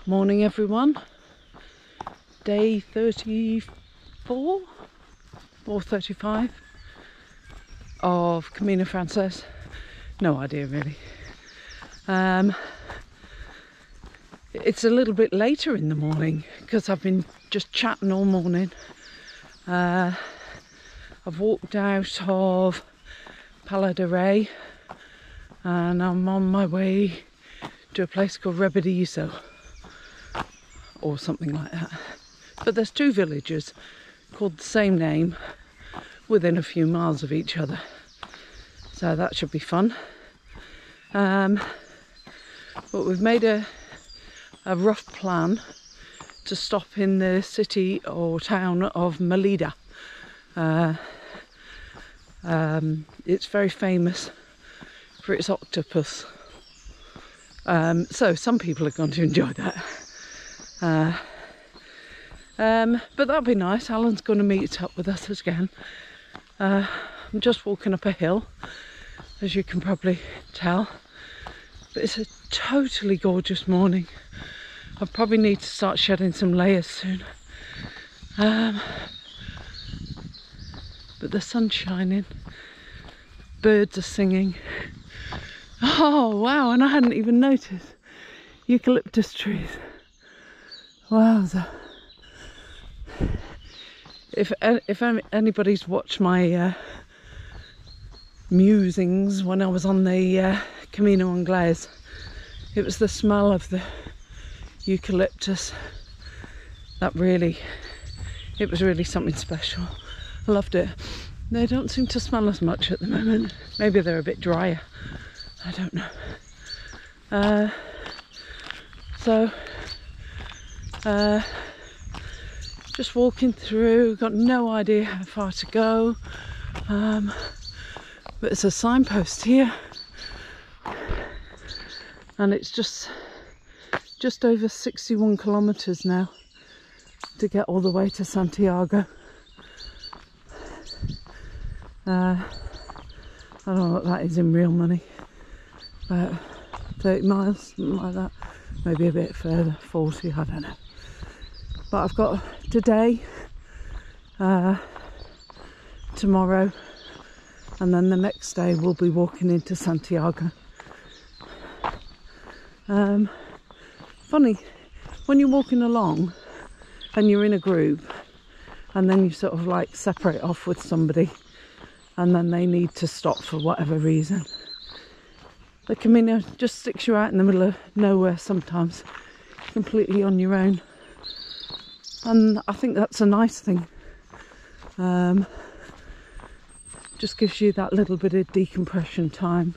Morning everyone, day 34 or 35 of Camino Frances. No idea really. It's a little bit later in the morning because I've been just chatting all morning. I've walked out of Palais De Rei and I'm on my way to a place called Rebedizo or something like that. But there's two villages called the same name within a few miles of each other, so that should be fun. But we've made a rough plan to stop in the city or town of Melida. It's very famous for its octopus, so some people are going to enjoy that. But that'll be nice. Alan's going to meet up with us again. I'm just walking up a hill, as you can probably tell, but it's a totally gorgeous morning. I probably need to start shedding some layers soon. But the sun's shining, birds are singing. Oh wow, and I hadn't even noticed eucalyptus trees. Wowza. If anybody's watched my musings when I was on the Camino Inglés, it was the smell of the eucalyptus that it was really something special. I loved it. They don't seem to smell as much at the moment. Maybe they're a bit drier, I don't know. Just walking through, got no idea how far to go, but it's a signpost here and it's just over 61 kilometers now to get all the way to Santiago. I don't know what that is in real money, about 30 miles, something like that, maybe a bit further, 40, I don't know. But I've got today, tomorrow, and then the next day we'll be walking into Santiago. Funny, when you're walking along and you're in a group and then you sort of like separate off with somebody and then they need to stop for whatever reason, the Camino just sticks you out in the middle of nowhere sometimes, completely on your own. And I think that's a nice thing. Just gives you that little bit of decompression time.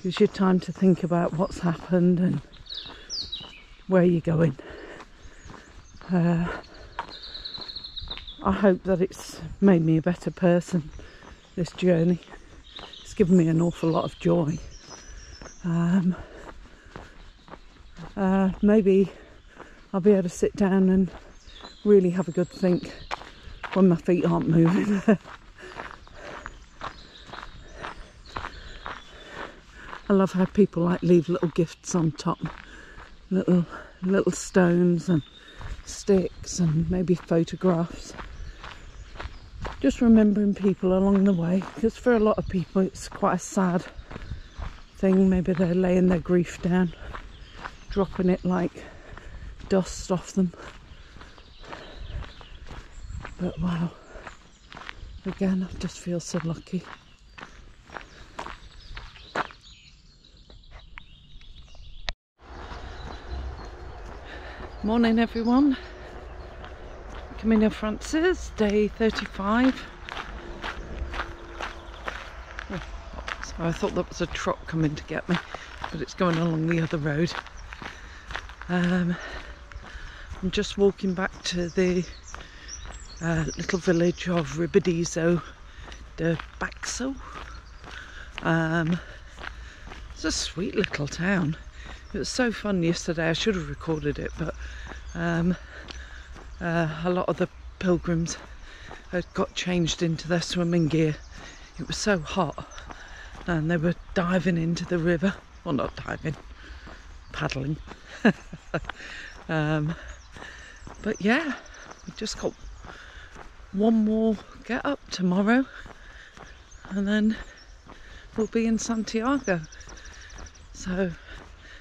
Gives you time to think about what's happened and where you're going. I hope that it's made me a better person, this journey. It's given me an awful lot of joy. Maybe I'll be able to sit down and really have a good think when my feet aren't moving. I love how people like leave little gifts on top, little stones and sticks and maybe photographs. Just remembering people along the way, because for a lot of people it's quite a sad thing. Maybe they're laying their grief down, dropping it like dust off them. But wow, again, I just feel so lucky. Morning everyone, Camino Frances, day 35. Oh, so I thought that was a truck coming to get me, but it's going along the other road. I'm just walking back to the little village of Rebedizo de Baxo. It's a sweet little town. It was so fun yesterday. I should have recorded it, but a lot of the pilgrims had got changed into their swimming gear. It was so hot and they were diving into the river. Well, not diving, paddling. But yeah, we've just got one more get up tomorrow, and then we'll be in Santiago. So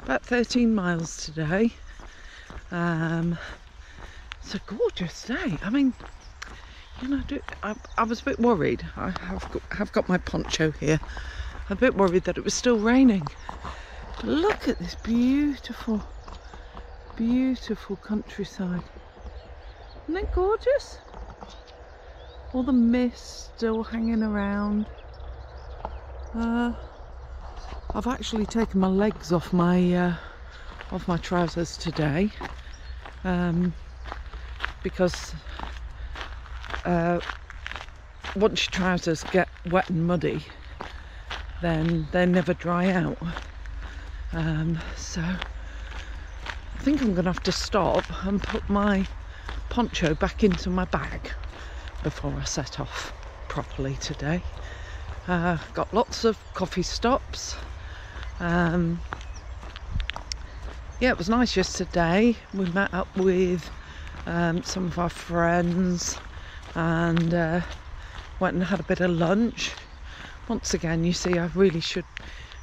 about 13 miles today. It's a gorgeous day. I mean, you know, I was a bit worried. I have got my poncho here. I'm a bit worried that it was still raining. But look at this beautiful, beautiful countryside. Isn't it gorgeous? All the mist still hanging around. I've actually taken my legs off my trousers today, because once your trousers get wet and muddy, then they never dry out. So I think I'm gonna have to stop and put my poncho back into my bag before I set off properly today. Got lots of coffee stops. Yeah, it was nice yesterday. We met up with some of our friends and went and had a bit of lunch. Once again, you see, I really should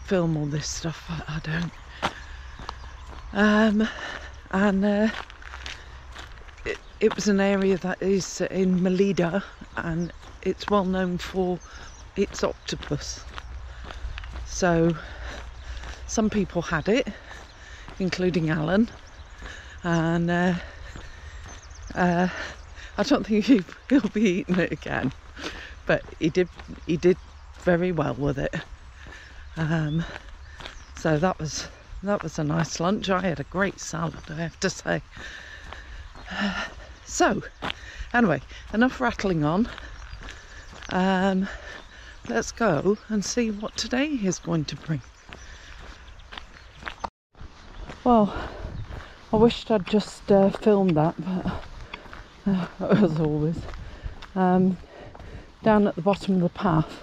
film all this stuff, but I don't. It was an area that is in Melilla, and it's well known for its octopus. So some people had it, including Alan, and I don't think he'll be eating it again, but he did very well with it. So that was a nice lunch. I had a great salad, I have to say. So anyway, enough rattling on. Let's go and see what today is going to bring. Well, I wished I'd just filmed that, but as always, down at the bottom of the path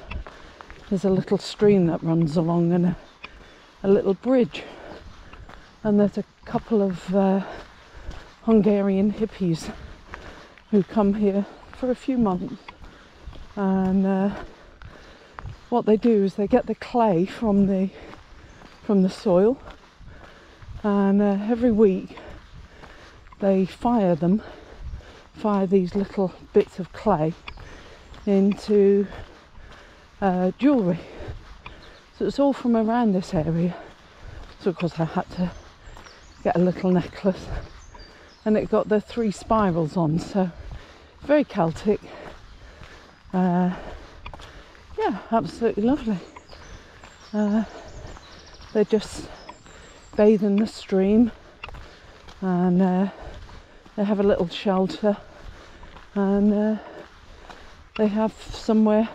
there's a little stream that runs along, and a little bridge, and there's a couple of Hungarian hippies who come here for a few months, and what they do is they get the clay from the soil, and every week they fire these little bits of clay into jewellery. So it's all from around this area. So of course I had to get a little necklace, and it got the 3 spirals on, so very Celtic. Yeah, absolutely lovely. They just bathe in the stream, and they have a little shelter, and they have somewhere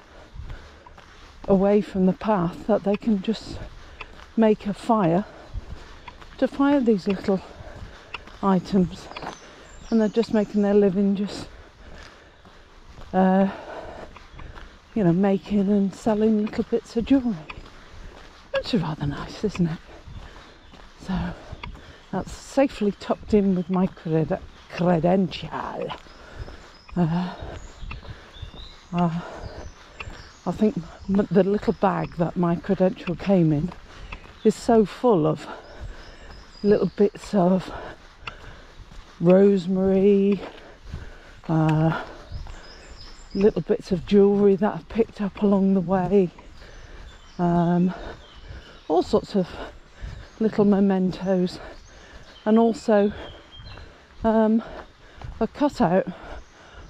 away from the path that they can just make a fire to fire these little items, and they're just making their living just you know, making and selling little bits of jewellery, which is rather nice, isn't it? So that's safely tucked in with my credential. I think the little bag that my credential came in is so full of little bits of rosemary, little bits of jewellery that I've picked up along the way, all sorts of little mementos, and also a cutout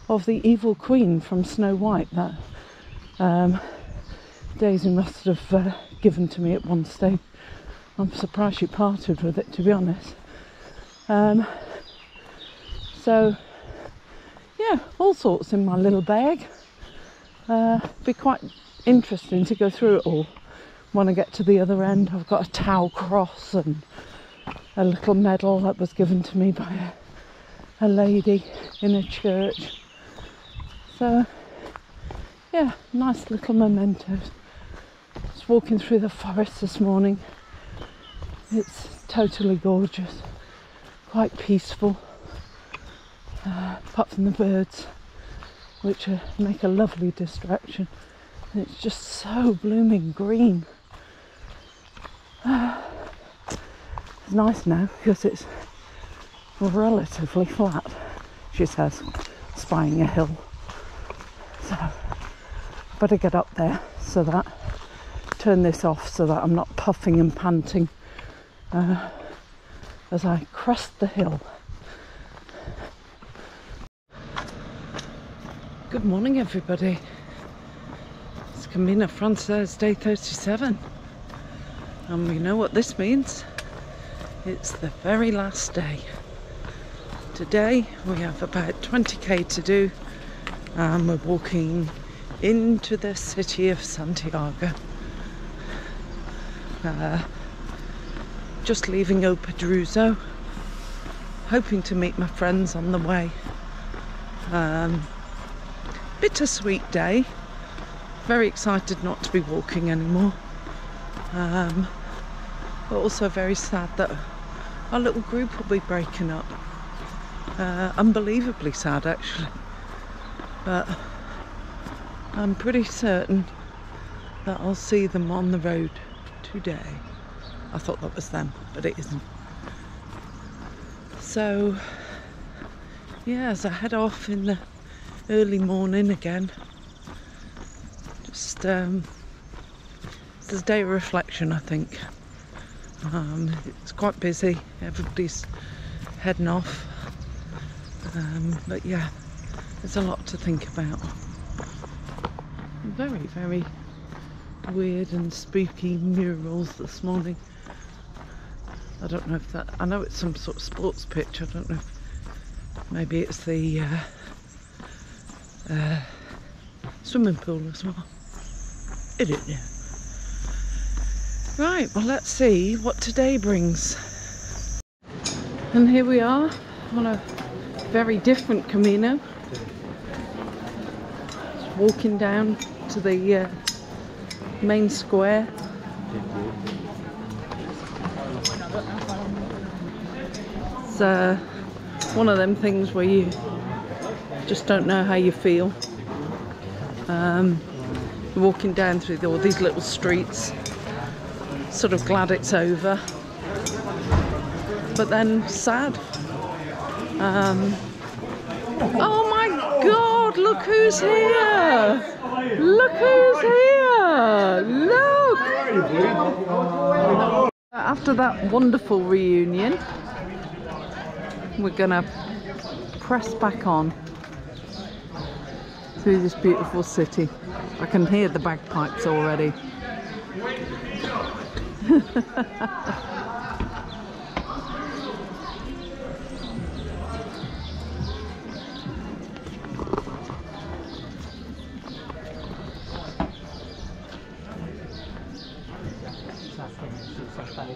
of the evil queen from Snow White that Daisy must have given to me at one stage. I'm surprised she parted with it, to be honest. So yeah, all sorts in my little bag. Be quite interesting to go through it all when I get to the other end. I've got a tau cross and a little medal that was given to me by a lady in a church. So yeah, nice little mementos. Just walking through the forest this morning. It's totally gorgeous, quite peaceful, apart from the birds, which make a lovely distraction. And it's just so blooming green. It's nice now because it's relatively flat, she says, spying a hill. So better get up there so that, turn this off so that I'm not puffing and panting as I crest the hill. Good morning, everybody. It's Camino Frances day 37, and we know what this means. It's the very last day. Today we have about 20k to do, and we're walking into the city of Santiago. Just leaving Opedruzo, hoping to meet my friends on the way. Bittersweet day. Very excited not to be walking anymore, but also very sad that our little group will be breaking up. Unbelievably sad, actually, but I'm pretty certain that I'll see them on the road today. I thought that was them, but it isn't. So yeah, as I head off in the early morning again, just it's a day of reflection, I think. It's quite busy, everybody's heading off, but yeah, there's a lot to think about. Very, very weird and spooky murals this morning. I don't know if that, I know it's some sort of sports pitch, I don't know if maybe it's the swimming pool as well. I don't know. Right, well, let's see what today brings. And here we are on a very different Camino. Just walking down to the main square. It's one of them things where you just don't know how you feel. You're walking down through all these little streets, sort of glad it's over, but then sad. Oh my God, look who's here! Look who's here! Look! After that wonderful reunion, we're gonna press back on through this beautiful city. I can hear the bagpipes already.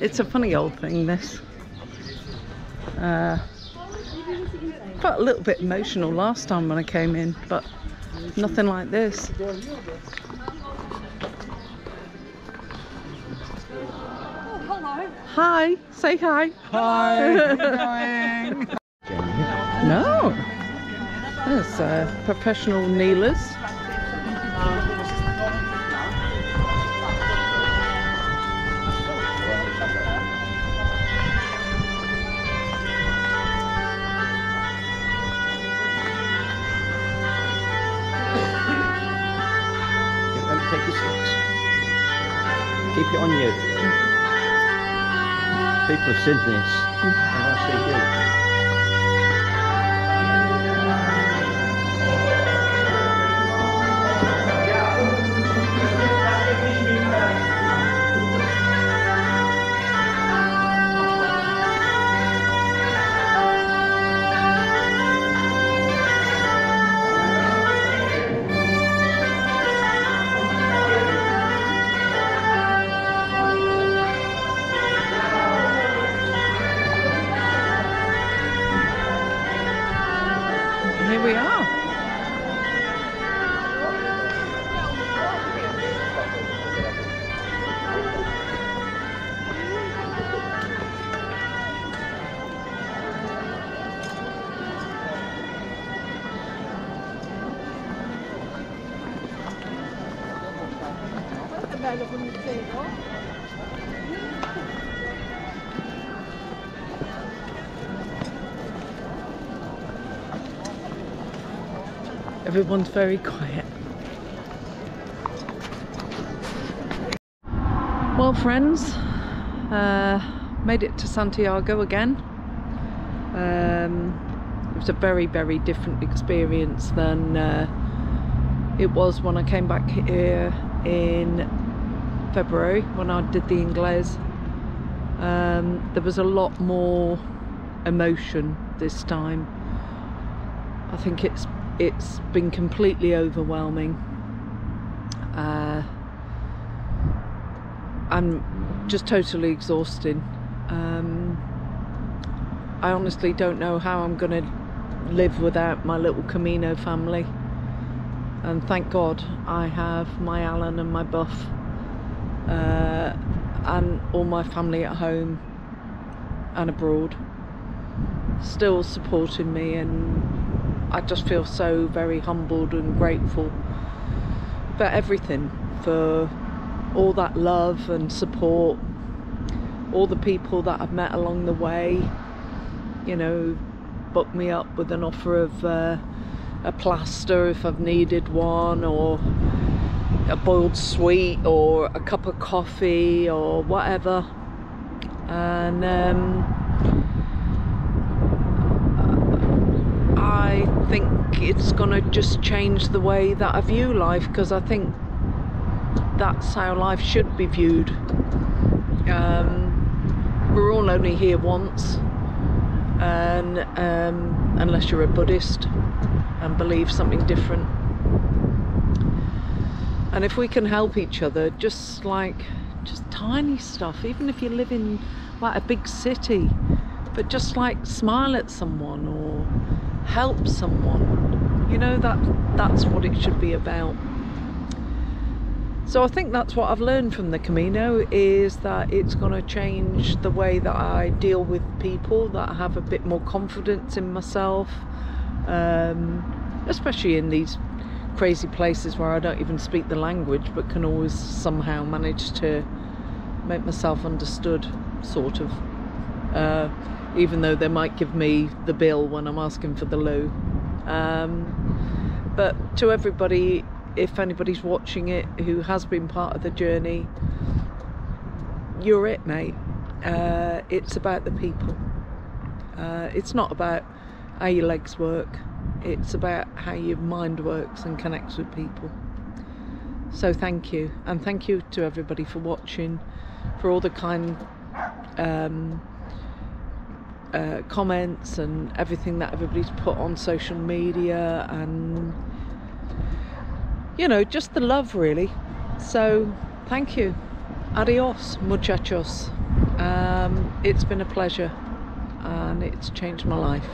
It's a funny old thing, this. Felt a little bit emotional last time when I came in, but nothing like this. Oh, hello. Hi, say hi. Hi, how are you going? No, there's professional kneelers. Take your seats. Keep it on you. People have seen this, and I see you. Here we are. Everyone's very quiet. Well, friends, made it to Santiago again. It was a very, very different experience than it was when I came back here in February when I did the Inglés. There was a lot more emotion this time. I think it's been completely overwhelming. I'm just totally exhausted. I honestly don't know how I'm gonna live without my little Camino family, and thank God I have my Alan and my Buff and all my family at home and abroad still supporting me, and I just feel so very humbled and grateful for everything, for all that love and support, all the people that I've met along the way, you know, booked me up with an offer of a plaster if I've needed one, or a boiled sweet, or a cup of coffee, or whatever. And I think it's gonna just change the way that I view life, because I think that's how life should be viewed. We're all only here once, and unless you're a Buddhist and believe something different. And if we can help each other, just tiny stuff, even if you live in like a big city, but just like smile at someone or help someone, you know, that's what it should be about. So I think that's what I've learned from the Camino, is that it's going to change the way that I deal with people, that I have a bit more confidence in myself, especially in these crazy places where I don't even speak the language but can always somehow manage to make myself understood, sort of, even though they might give me the bill when I'm asking for the loo. But to everybody, if anybody's watching it who has been part of the journey, you're it, mate. It's about the people. It's not about how your legs work, it's about how your mind works and connects with people. So thank you, and thank you to everybody for watching, for all the kind comments and everything that everybody's put on social media, and you know, just the love, really. So thank you. Adios, muchachos. It's been a pleasure, and it's changed my life.